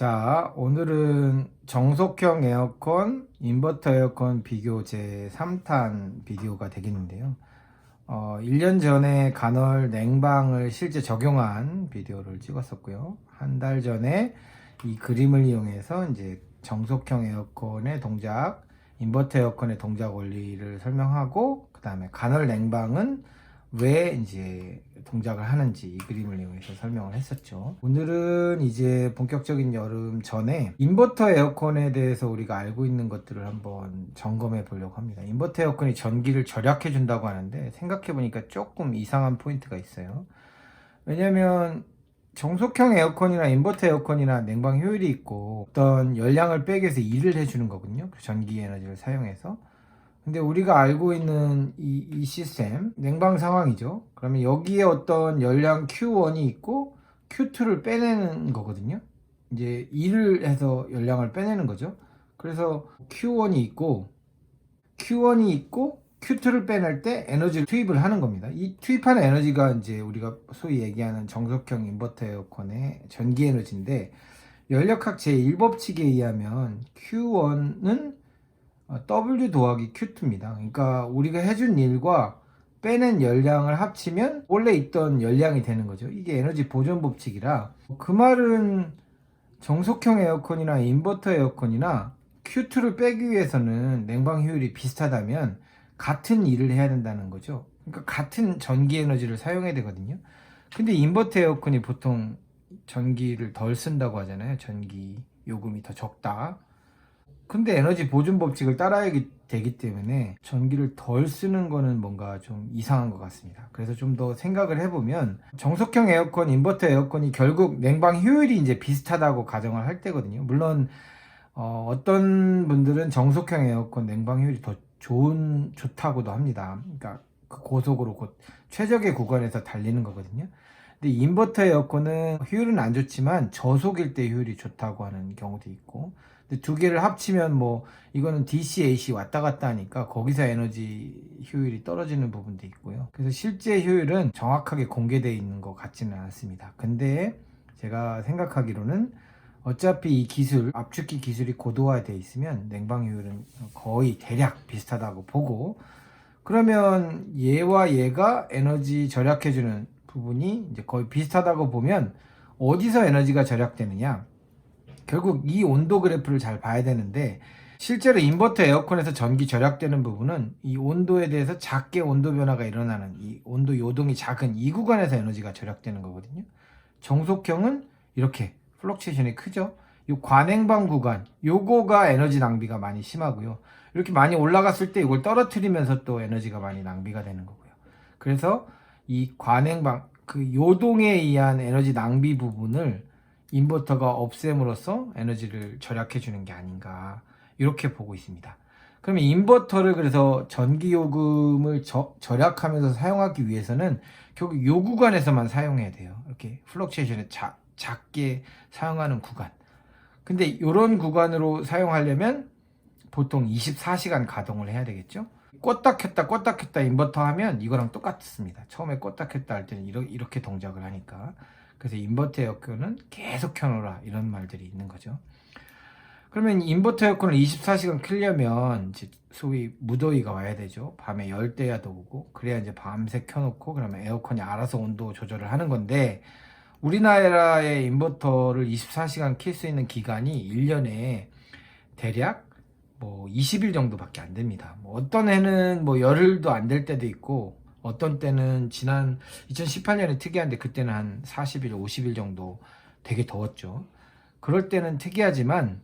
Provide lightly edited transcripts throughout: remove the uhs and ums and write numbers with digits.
자, 오늘은 정속형 에어컨, 인버터 에어컨 비교 제 3탄 비디오가 되겠는데요. 1년 전에 간헐 냉방을 실제 적용한 비디오를 찍었었고요. 한 달 전에 이 그림을 이용해서 이제 정속형 에어컨의 동작, 인버터 에어컨의 동작 원리를 설명하고, 그 다음에 간헐 냉방은 왜 이제 동작을 하는지 이 그림을 이용해서 설명을 했었죠. 오늘은 이제 본격적인 여름 전에 인버터 에어컨에 대해서 우리가 알고 있는 것들을 한번 점검해 보려고 합니다. 인버터 에어컨이 전기를 절약해 준다고 하는데 생각해 보니까 조금 이상한 포인트가 있어요. 왜냐면 정속형 에어컨이나 인버터 에어컨이나 냉방 효율이 있고 어떤 열량을 빼기 위해서 일을 해주는 거거든요. 그 전기 에너지를 사용해서. 근데 우리가 알고 있는 이 시스템, 냉방 상황이죠. 그러면 여기에 어떤 열량 Q1이 있고 Q2를 빼내는 거거든요. 이제 일을 해서 열량을 빼내는 거죠. 그래서 Q1이 있고 Q2를 빼낼 때 에너지를 투입을 하는 겁니다. 이 투입하는 에너지가 이제 우리가 소위 얘기하는 정속형 인버터 에어컨의 전기 에너지인데, 연력학 제1법칙에 의하면 Q1은 W 더하기 Q2입니다. 그러니까 우리가 해준 일과 빼낸 열량을 합치면 원래 있던 열량이 되는 거죠. 이게 에너지 보존 법칙이라, 그 말은 정속형 에어컨이나 인버터 에어컨이나 Q2를 빼기 위해서는 냉방 효율이 비슷하다면 같은 일을 해야 된다는 거죠. 그러니까 같은 전기 에너지를 사용해야 되거든요. 근데 인버터 에어컨이 보통 전기를 덜 쓴다고 하잖아요. 전기 요금이 더 적다. 근데 에너지 보존 법칙을 따라야 되기 때문에 전기를 덜 쓰는 거는 뭔가 좀 이상한 것 같습니다. 그래서 좀 더 생각을 해보면 정속형 에어컨, 인버터 에어컨이 결국 냉방 효율이 이제 비슷하다고 가정을 할 때거든요. 물론 어떤 분들은 정속형 에어컨 냉방 효율이 더 좋다고도 합니다. 그러니까 그 고속으로 곧 최적의 구간에서 달리는 거거든요. 근데 인버터 에어컨은 효율은 안 좋지만 저속일 때 효율이 좋다고 하는 경우도 있고, 근데 두 개를 합치면 뭐 이거는 DC, AC 왔다 갔다 하니까 거기서 에너지 효율이 떨어지는 부분도 있고요. 그래서 실제 효율은 정확하게 공개되어 있는 것 같지는 않습니다. 근데 제가 생각하기로는 어차피 이 기술, 압축기 기술이 고도화되어 있으면 냉방 효율은 거의 대략 비슷하다고 보고, 그러면 얘와 얘가 에너지 절약해주는 부분이 이제 거의 비슷하다고 보면 어디서 에너지가 절약되느냐? 결국 이 온도 그래프를 잘 봐야 되는데, 실제로 인버터 에어컨에서 전기 절약되는 부분은 이 온도에 대해서 작게 온도 변화가 일어나는 이 온도 요동이 작은 이 구간에서 에너지가 절약되는 거거든요. 정속형은 이렇게 플럭츄에이션이 크죠. 이 과냉방 구간, 요거가 에너지 낭비가 많이 심하고요. 이렇게 많이 올라갔을 때 이걸 떨어뜨리면서 또 에너지가 많이 낭비가 되는 거고요. 그래서 이 과냉방, 그 요동에 의한 에너지 낭비 부분을 인버터가 없앰으로써 에너지를 절약해 주는 게 아닌가, 이렇게 보고 있습니다. 그러면 인버터를 그래서 전기 요금을 절약하면서 사용하기 위해서는 결국 요 구간에서만 사용해야 돼요. 이렇게 플럭츄에이션을 작게 사용하는 구간. 근데 이런 구간으로 사용하려면 보통 24시간 가동을 해야 되겠죠. 껐다 켰다 인버터 하면 이거랑 똑같습니다. 처음에 껐다 켰다 할 때는 이렇게 동작을 하니까. 그래서 인버터 에어컨은 계속 켜놓으라, 이런 말들이 있는 거죠. 그러면 인버터 에어컨을 24시간 켜려면 이제 소위 무더위가 와야 되죠. 밤에 열대야도 오고, 그래야 이제 밤새 켜놓고 그러면 에어컨이 알아서 온도 조절을 하는 건데, 우리나라의 인버터를 24시간 켤 수 있는 기간이 1년에 대략 뭐 20일 정도밖에 안 됩니다. 뭐 어떤 해는 뭐 열흘도 안 될 때도 있고, 어떤 때는 지난 2018년에 특이한데 그때는 한 40일, 50일 정도 되게 더웠죠. 그럴 때는 특이하지만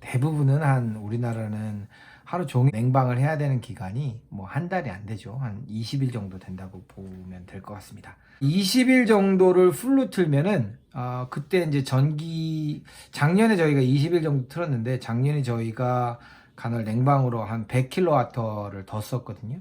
대부분은 한 우리나라는 하루 종일 냉방을 해야 되는 기간이 뭐 한 달이 안 되죠. 한 20일 정도 된다고 보면 될 것 같습니다. 20일 정도를 풀로 틀면은 그때 이제 작년에 저희가 20일 정도 틀었는데, 작년에 저희가 간헐 냉방으로 한 100kW를 더 썼거든요.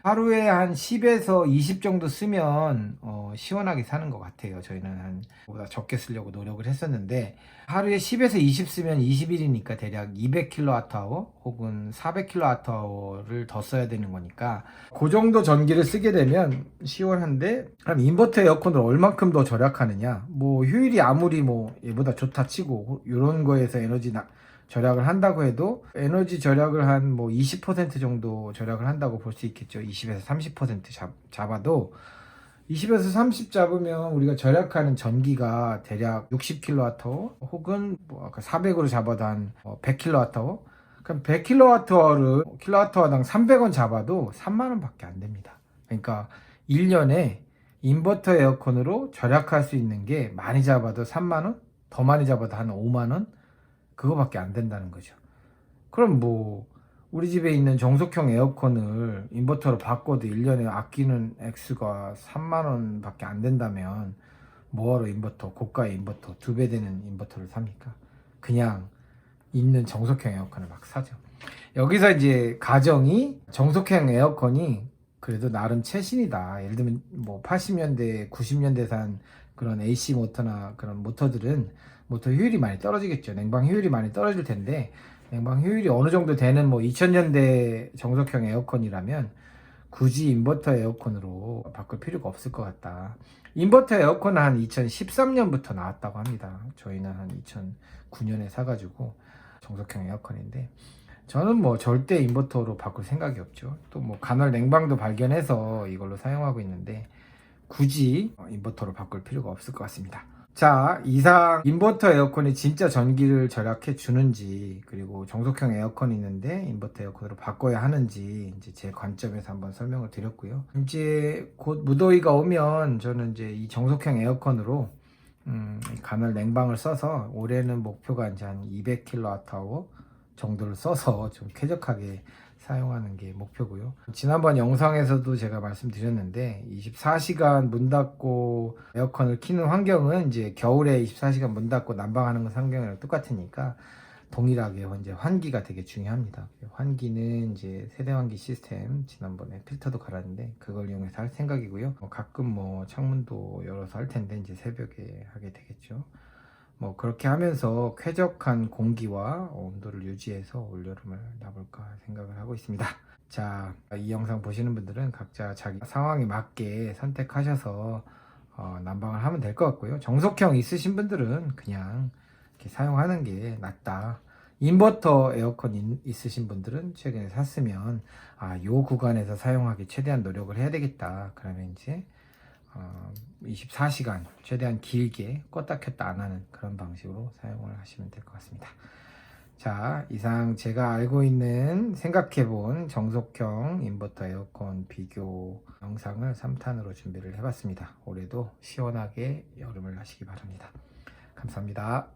하루에 한 10에서 20 정도 쓰면 시원하게 사는 것 같아요. 저희는 한 보다 적게 쓰려고 노력을 했었는데 하루에 10에서 20 쓰면 20일이니까 대략 200kWh 혹은 400kWh를 더 써야 되는 거니까 그 정도 전기를 쓰게 되면 시원한데, 그럼 인버터 에어컨을 얼만큼 더 절약하느냐, 뭐 효율이 아무리 뭐 얘보다 좋다 치고 이런 거에서 에너지 절약을 한다고 해도 에너지 절약을 한 뭐 20% 정도 절약을 한다고 볼 수 있겠죠. 20에서 30% 잡아도 20에서 30 잡으면 우리가 절약하는 전기가 대략 60kWh 혹은 뭐 아까 400으로 잡아도 한 100kWh. 그럼 100kWh를 킬로와트당 300원 잡아도 3만 원밖에 안 됩니다. 그러니까 1년에 인버터 에어컨으로 절약할 수 있는 게 많이 잡아도 3만 원, 더 많이 잡아도 한 5만 원, 그거밖에 안 된다는 거죠. 그럼 뭐 우리 집에 있는 정속형 에어컨을 인버터로 바꿔도 1년에 아끼는 액수가 3만 원밖에 안 된다면 뭐하러 인버터, 고가의 인버터 2배 되는 인버터를 삽니까? 그냥 있는 정속형 에어컨을 막 사죠. 여기서 이제 가정이 정속형 에어컨이 그래도 나름 최신이다. 예를 들면 뭐 80년대, 90년대 산 그런 AC 모터나 그런 모터들은 모터 효율이 많이 떨어지겠죠. 냉방 효율이 많이 떨어질 텐데 냉방 효율이 어느 정도 되는 뭐 2000년대 정석형 에어컨이라면 굳이 인버터 에어컨으로 바꿀 필요가 없을 것 같다. 인버터 에어컨은 한 2013년부터 나왔다고 합니다. 저희는 한 2009년에 사가지고 정석형 에어컨인데 저는 뭐 절대 인버터로 바꿀 생각이 없죠. 또 뭐 간헐 냉방도 발견해서 이걸로 사용하고 있는데 굳이 인버터로 바꿀 필요가 없을 것 같습니다. 자, 이상 인버터 에어컨이 진짜 전기를 절약해 주는지, 그리고 정속형 에어컨이 있는데 인버터 에어컨으로 바꿔야 하는지 이제 제 관점에서 한번 설명을 드렸고요. 이제 곧 무더위가 오면 저는 이제 이 정속형 에어컨으로 간헐 냉방을 써서 올해는 목표가 이제 한 200kWh 정도를 써서 좀 쾌적하게 사용하는 게 목표고요. 지난번 영상에서도 제가 말씀드렸는데 24시간 문 닫고 에어컨을 켜는 환경은 이제 겨울에 24시간 문 닫고 난방하는 환경이랑 똑같으니까 동일하게 이제 환기가 되게 중요합니다. 환기는 이제 세대 환기 시스템 지난번에 필터도 갈았는데 그걸 이용해서 할 생각이고요. 가끔 뭐 창문도 열어서 할 텐데 이제 새벽에 하게 되겠죠. 뭐 그렇게 하면서 쾌적한 공기와 온도를 유지해서 올여름을 나볼까 생각을 하고 있습니다. 자, 이 영상 보시는 분들은 각자 자기 상황에 맞게 선택하셔서 난방을 하면 될 것 같고요. 정속형 있으신 분들은 그냥 이렇게 사용하는 게 낫다. 인버터 에어컨 있으신 분들은 최근에 샀으면 요 구간에서 사용하기 최대한 노력을 해야 되겠다. 그러면 이제 24시간 최대한 길게 껐다 켰다 안 하는 그런 방식으로 사용을 하시면 될 것 같습니다. 자, 이상 제가 알고 있는 생각해본 정속형 인버터 에어컨 비교 영상을 3탄으로 준비를 해봤습니다. 올해도 시원하게 여름을 하시기 바랍니다. 감사합니다.